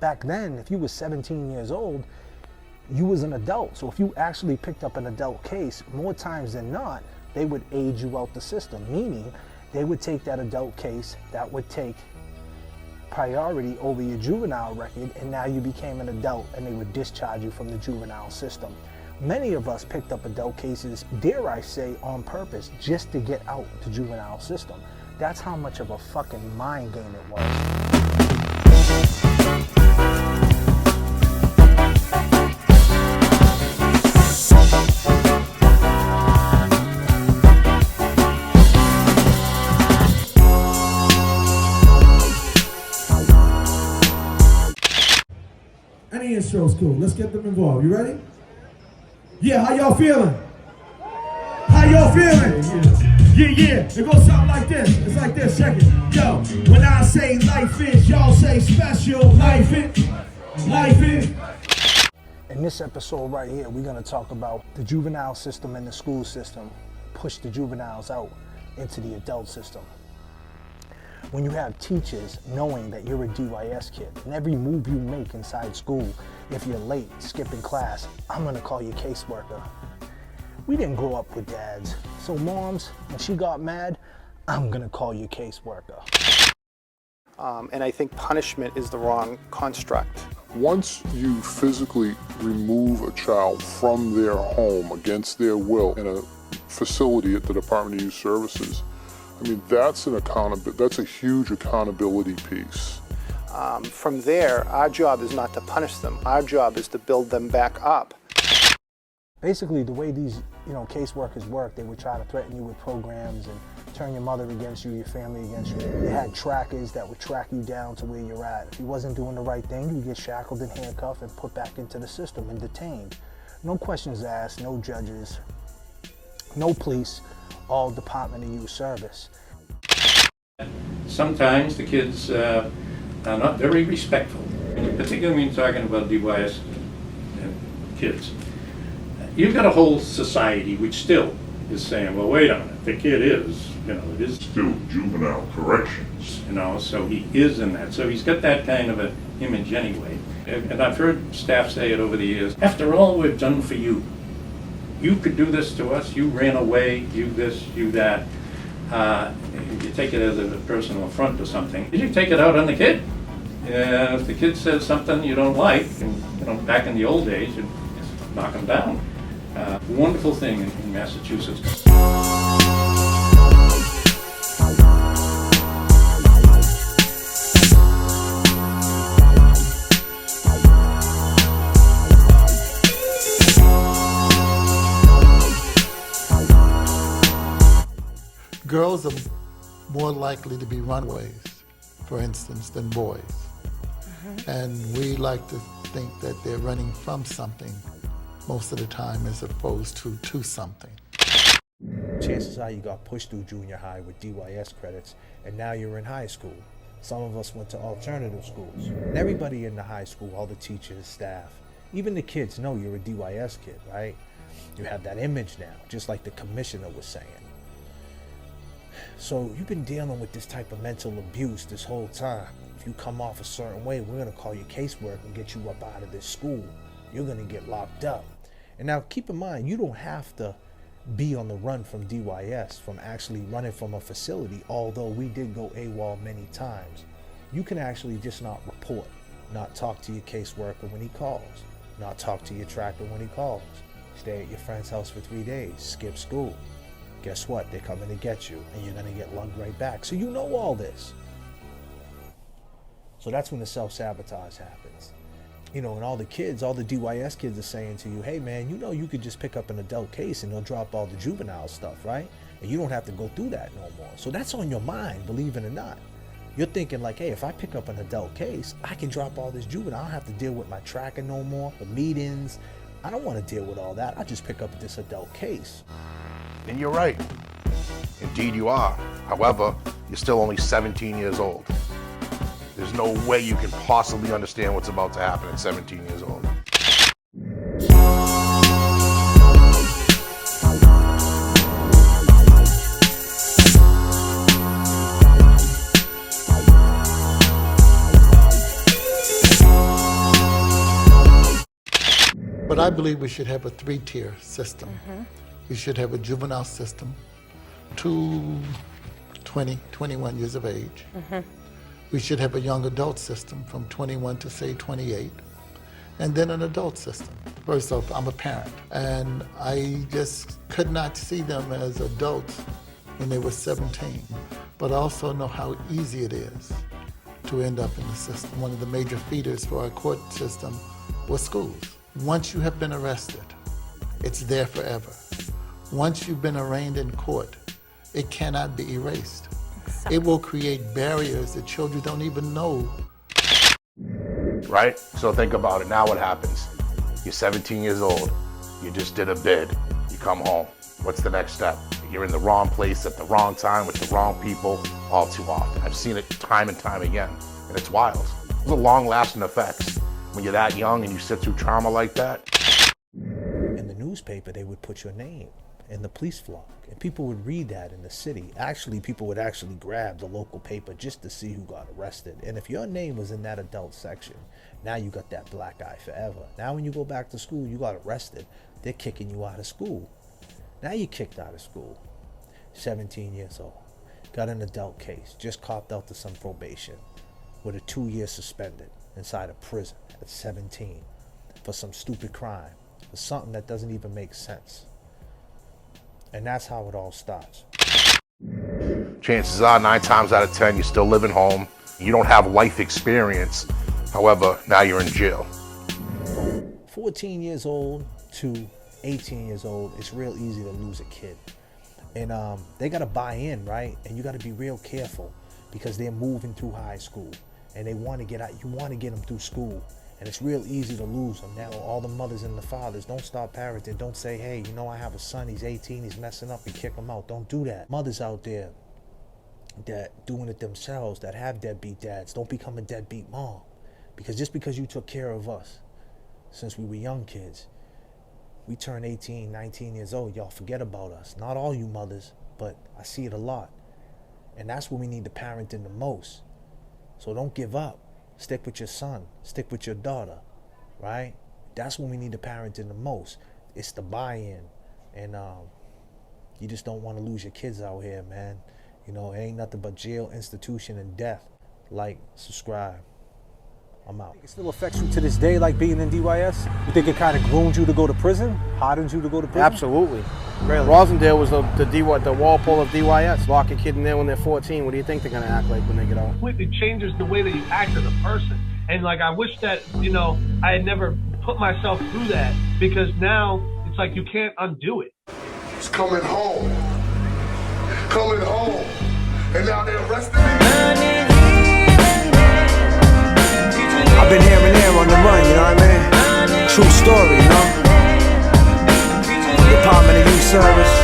back then, if you were 17 years old, you was an adult. So if you actually picked up an adult case, more times than not, they would age you out the system, meaning they would take that adult case that would take priority over your juvenile record, and now you became an adult and they would discharge you from the juvenile system. Many of us picked up adult cases, dare I say, on purpose, just to get out the juvenile system. That's how much of a fucking mind game it was. Any intro's cool. Let's get them involved. You ready? Yeah, how y'all feeling? How y'all feeling? Yeah. It goes something like this. It's like this. Check it. Yo, when I say life is, y'all say special. Life is. In this episode right here, we're going to talk about the juvenile system and the school system push the juveniles out into the adult system. When you have teachers knowing that you're a DYS kid, and every move you make inside school, if you're late, skipping class, I'm gonna call your caseworker. We didn't grow up with dads, so moms, when she got mad, I'm gonna call your caseworker. And I think punishment is the wrong construct. Once you physically remove a child from their home against their will in a facility at the Department of Youth Services, I mean, that's a huge accountability piece. From there, our job is not to punish them. Our job is to build them back up. Basically, the way these caseworkers work, they would try to threaten you with programs and turn your mother against you, your family against you. They had trackers that would track you down to where you're at. If you wasn't doing the right thing, you get shackled and handcuffed and put back into the system and detained. No questions asked, no judges, no police, all Department of Youth Service. Sometimes the kids are not very respectful, particularly when you're talking about DYS kids. You've got a whole society which still is saying, well, wait a minute, the kid is, it is still juvenile corrections. So he is in that. So he's got that kind of an image anyway. And I've heard staff say it over the years, after all we've done for you, you could do this to us, you ran away, you this, you that. You take it as a personal affront or something. You take it out on the kid. If the kid says something you don't like, and back in the old days, you just knock them down. Wonderful thing in Massachusetts. Girls are more likely to be runaways, for instance, than boys. And we like to think that they're running from something most of the time as opposed to something. Chances are you got pushed through junior high with DYS credits, and now you're in high school. Some of us went to alternative schools. And everybody in the high school, all the teachers, staff, even the kids know you're a DYS kid, right? You have that image now, just like the commissioner was saying. So you've been dealing with this type of mental abuse this whole time. If you come off a certain way, we're gonna call your casework and get you up out of this school. You're gonna get locked up. And now keep in mind, you don't have to be on the run from DYS, from actually running from a facility, although we did go AWOL many times. You can actually just not report, not talk to your caseworker when he calls, not talk to your tracker when he calls, stay at your friend's house for 3 days, skip school. Guess what? They're coming to get you, and you're going to get lugged right back. So you know all this. So that's when the self-sabotage happens. And all the kids, all the DYS kids are saying to you, hey man, you could just pick up an adult case and they'll drop all the juvenile stuff, right? And you don't have to go through that no more. So that's on your mind, believe it or not. You're thinking like, hey, if I pick up an adult case, I can drop all this juvenile. I don't have to deal with my tracker no more, the meetings. I don't want to deal with all that. I just pick up this adult case. And you're right. Indeed you are. However, you're still only 17 years old. There's no way you can possibly understand what's about to happen at 17 years old. But I believe we should have a 3-tier system. We should have a juvenile system to 20, 21 years of age. We should have a young adult system from 21 to say 28, and then an adult system. First off, I'm a parent, and I just could not see them as adults when they were 17, but I also know how easy it is to end up in the system. One of the major feeders for our court system was schools. Once you have been arrested, it's there forever. Once you've been arraigned in court, it cannot be erased. It will create barriers that children don't even know. Right? So think about it. Now what happens? You're 17 years old. You just did a bid. You come home. What's the next step? You're in the wrong place at the wrong time with the wrong people all too often. I've seen it time and time again, and it's wild. Those are long-lasting effects. When you're that young and you sit through trauma like that. In the newspaper, they would put your name in the police vlog, and people would read that in the city. Actually, people would actually grab the local paper just to see who got arrested. And if your name was in that adult section, now you got that black eye forever. Now when you go back to school, you got arrested, they're kicking you out of school. Now you're kicked out of school. 17 years old, got an adult case, just copped out to some probation with a 2-year suspended inside a prison at 17 for some stupid crime, for something that doesn't even make sense. And that's how it all starts. Chances are 9 times out of 10 you're still living home. You don't have life experience. However, now you're in jail. 14 years old to 18 years old, it's real easy to lose a kid. And they gotta buy in, right? And you gotta be real careful because they're moving through high school and they wanna get out, you wanna get them through school. And it's real easy to lose them. Now, all the mothers and the fathers, don't start parenting. Don't say, hey, you know, I have a son, he's 18, he's messing up, and kick him out. Don't do that. Mothers out there that doing it themselves, that have deadbeat dads, don't become a deadbeat mom. Because just because you took care of us since we were young kids, we turn 18, 19 years old, y'all forget about us. Not all you mothers, but I see it a lot. And that's when we need the parenting the most. So don't give up. Stick with your son, stick with your daughter, right? That's when we need the parenting the most. It's the buy-in. And you just don't want to lose your kids out here, man. You know, it ain't nothing but jail, institution, and death. Like, subscribe. I'm out. It still affects you to this day, like being in DYS? You think it kind of groomed you to go to prison? Hardened you to go to prison? Absolutely. Really. Rosendale was the Walpole of DYS. Lock a kid in there when they're 14. What do you think they're going to act like when they get out? Completely changes the way that you act as a person. And like, I wish that, you know, I had never put myself through that, because now it's like you can't undo it. He's coming home. Coming home. And now they're arresting me. I've been here and there on the run, you know what I mean? True story, you know? Department of Youth Service.